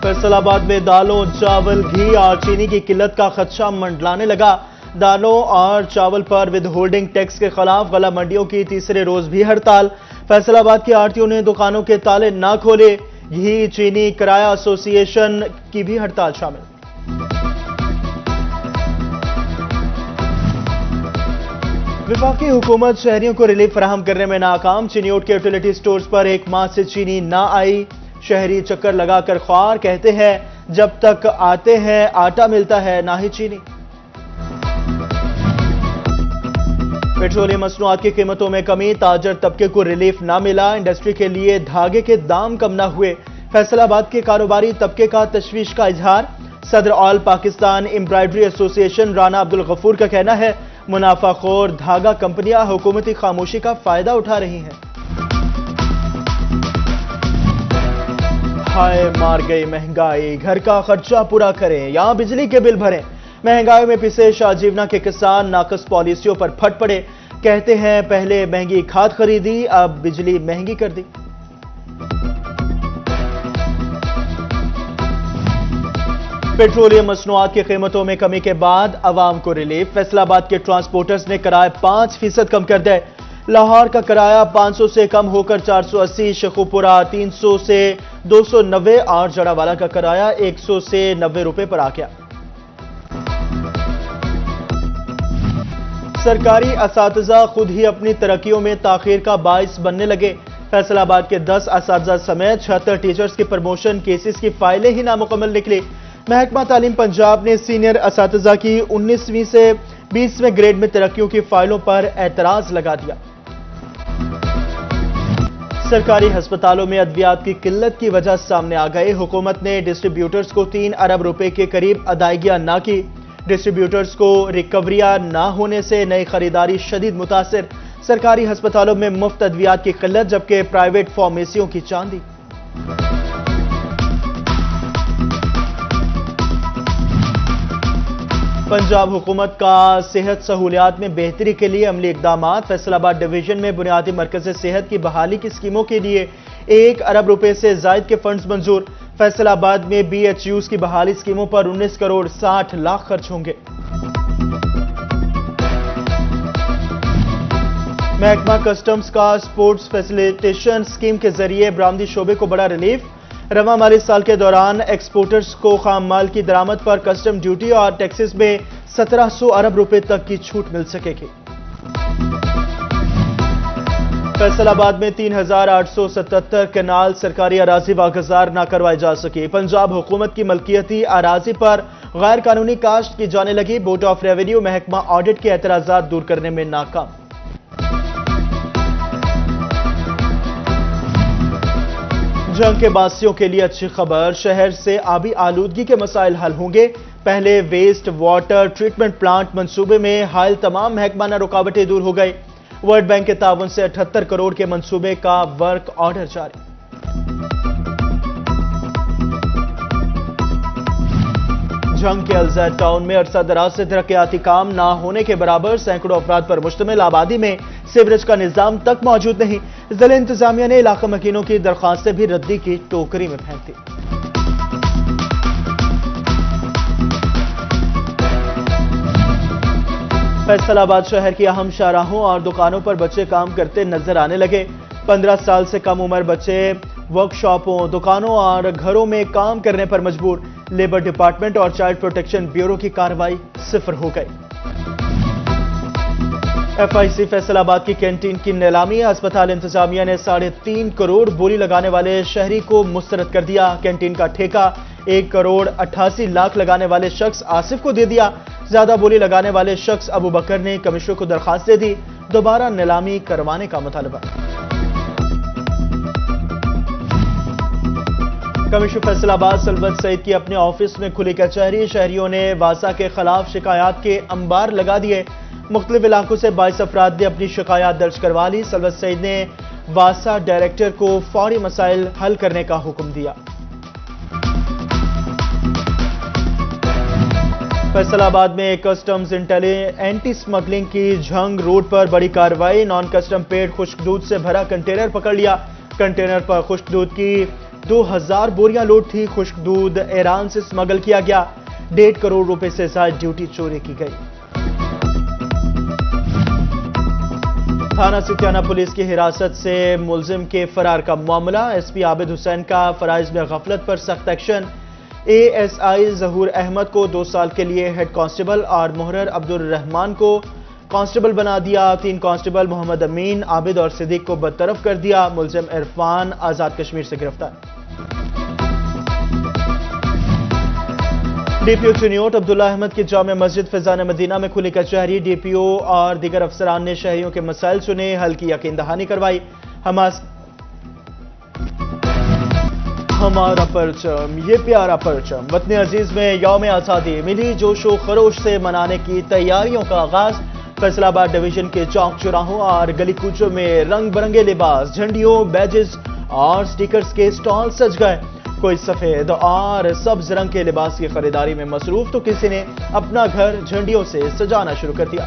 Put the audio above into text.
फैसल आबाद में दालों, चावल, घी और चीनी की किल्लत का खदशा मंडलाने लगा। दालों और चावल पर विद होल्डिंग टैक्स के खिलाफ गला मंडियों की तीसरे रोज भी हड़ताल। फैसलाबाद के आड़तियों ने दुकानों के ताले ना खोले। घी, चीनी किराया एसोसिएशन की भी हड़ताल शामिल। वफाकी हुकूमत शहरियों को रिलीफ फराहम करने में नाकाम। चिन्योट के यूटिलिटी स्टोर्स पर एक माह से चीनी ना आई। शहरी चक्कर लगाकर ख्वार, कहते हैं जब तक आते हैं आटा मिलता है ना ही चीनी। पेट्रोलियम मसनूआत की कीमतों में कमी, ताजर तबके को रिलीफ ना मिला। इंडस्ट्री के लिए धागे के दाम कम ना हुए। फैसलाबाद के कारोबारी तबके का तशवीश का इजहार। सदर all Pakistan embroidery association Rana Abdul Ghafoor का कहना है मुनाफाखोर धागा कंपनियां हुकूमती खामोशी का फायदा उठा रही हैं। हाय मार गई महंगाई, घर का खर्चा पूरा करें, यहां बिजली के बिल भरें। महंगाई में पिसे शाहजीवना के किसान नाकस पॉलिसियों पर फट पड़े। कहते हैं पहले महंगी खाद खरीदी, अब बिजली महंगी कर दी। पेट्रोलियम मसनूआत की कीमतों में कमी के बाद अवाम को रिलीफ। फैसलाबाद के ट्रांसपोर्टर्स ने किराए 5% कम कर दिए। लाहौर का किराया 500 से कम होकर 480, शेखुपुरा 300 से 290 और जड़ावाला का किराया 100 से 90 रुपए पर आ गया। सरकारी असातिज़ा खुद ही अपनी तरक्कियों में ताखीर का बाइस बनने लगे। फैसलाबाद के 10 असातिज़ा समेत 76 टीचर्स की प्रमोशन केसेस की फाइलें ही नामुकम्मल निकली। महकमा तालीम पंजाब ने सीनियर असातिज़ा की 19वीं से 20वें ग्रेड में तरक्कियों की फाइलों पर एतराज लगा दिया। सरकारी हस्पतालों में अद्वियात की किल्लत की वजह सामने आ गई। हुकूमत ने डिस्ट्रीब्यूटर्स को 3 अरब रुपए के करीब अदायगियां ना की। डिस्ट्रीब्यूटर्स को रिकवरियां ना होने से नई खरीदारी शदीद मुतासिर। सरकारी हस्पतालों में मुफ्त अद्वियात की किल्लत, जबकि प्राइवेट फार्मेसियों की चांदी। पंजाब हुकूमत का सेहत सहूलियात में बेहतरी के लिए अमली इकदामात। फैसलाबाद डिवीजन में बुनियादी मरकज़ सेहत की बहाली की स्कीमों के लिए 1 अरब रुपए से जायद के फंड्स मंजूर। फैसलाबाद में BHUs की बहाली स्कीमों पर 19 करोड़ 60 लाख खर्च होंगे। महकमा कस्टम्स का स्पोर्ट्स फैसिलिटेशन स्कीम के जरिए बरामदी शोबे को बड़ा रिलीफ। रवा माली साल के दौरान एक्सपोर्टर्स को खाम माल की दरामद पर कस्टम ड्यूटी और टैक्सेस में 1700 अरब रुपए तक की छूट मिल सकेगी। फैसलाबाद में 3877 कैनाल सरकारी अराजी वागजार ना करवाई जा सकी। पंजाब हुकूमत की मलकियती अराजी पर गैर कानूनी काश्त की जाने लगी। बोर्ड ऑफ रेवेन्यू महकमा ऑडिट के एतराजात दूर करने में नाकाम। जंग के बासियों के लिए अच्छी खबर, शहर से आबी आलूदगी के मसाइल हल होंगे। पहले वेस्ट वाटर ट्रीटमेंट प्लांट मंसूबे में हायल तमाम महकमाना रुकावटें दूर हो गई। वर्ल्ड बैंक के ताउन से 78 करोड़ के मंसूबे का वर्क ऑर्डर जारी। जंग के अलजैद टाउन में अरसा दराज से तरक्याती काम ना होने के बराबर सैकड़ों अफराद पर मुश्तमिल आबादी में सीवरेज का निजाम तक मौजूद नहीं। जिला इंतजामिया ने इलाका मकीनों की दरखास्तें भी रद्दी की टोकरी में फेंक दी। फैसलाबाद शहर की अहम शाहराहों और दुकानों पर बच्चे काम करते नजर आने लगे। 15 साल से कम उम्र बच्चे वर्कशॉपों, दुकानों और घरों में काम करने पर मजबूर। लेबर डिपार्टमेंट और चाइल्ड प्रोटेक्शन ब्यूरो की कार्रवाई सिफर हो गई। FIC फैसलाबाद की कैंटीन की नीलामी। अस्पताल इंतजामिया ने 3.5 करोड़ बोली लगाने वाले शहरी को मुस्तरद कर दिया। कैंटीन का ठेका 1 करोड़ 88 लाख लगाने वाले शख्स आसिफ को दे दिया। ज्यादा बोली लगाने वाले शख्स अबू बकर ने कमिश्नर को दरखास्त दे दी। दोबारा नीलामी करवाने का मुतालबा। कमिश्नर फैसलाबाद सलवत सईद की अपने ऑफिस में खुली कचहरी। शहरियों ने वासा के खिलाफ शिकायत के अंबार लगा दिए। मुख्तलिफ इलाकों से 22 अफराद ने अपनी शिकायत दर्ज करवा ली। सलवत सईद ने वासा डायरेक्टर को फौरी मसाइल हल करने का हुक्म दिया। फैसलाबाद में कस्टम्स एंटी स्मगलिंग की झंग रोड पर बड़ी कार्रवाई। नॉन कस्टम पेड खुश्क दूध से भरा कंटेनर पकड़ लिया। कंटेनर पर खुश्क दूध की 2000 बोरियां लोड थी खुश्क दूध ईरान से स्मगल किया गया। 1.5 करोड़ रुपए से ज्यादा ड्यूटी चोरी की गई। थाना सितियाना पुलिस की हिरासत से मुलजिम के फरार का मामला। एसपी आबिद हुसैन का फराइज में गफलत पर सख्त एक्शन। एएसआई जहूर अहमद को 2 साल के लिए हेड कांस्टेबल और मुहर्रर अब्दुल रहमान को कांस्टेबल बना दिया। 3 कांस्टेबल मोहम्मद अमीन, आबिद और सिद्दीक को बरतरफ कर दिया। मुलजिम इरफान आजाद कश्मीर से गिरफ्तार। डीपीओ चिन्योट अब्दुल्ला अहमद की जामे मस्जिद फैजान मदीना में खुली कचहरी। डीपीओ और दीगर अफसरान ने शहरियों के मसाइल सुने, हल की यकीन दहानी करवाई। हमारा परचम, ये प्यारा परचम। वतन अजीज में यौम आज़ादी मिली जोशो खरोश से मनाने की तैयारियों का आगाज। फैसलाबाद डिवीजन के चौक चौराहों और गली कूचों में रंग बिरंगे लिबास, झंडियों, बैजेस और स्टिकर्स के स्टॉल सज गए। कोई सफेद और सब्ज रंग के लिबास की खरीदारी में मसरूफ तो किसी ने अपना घर झंडियों से सजाना शुरू कर दिया।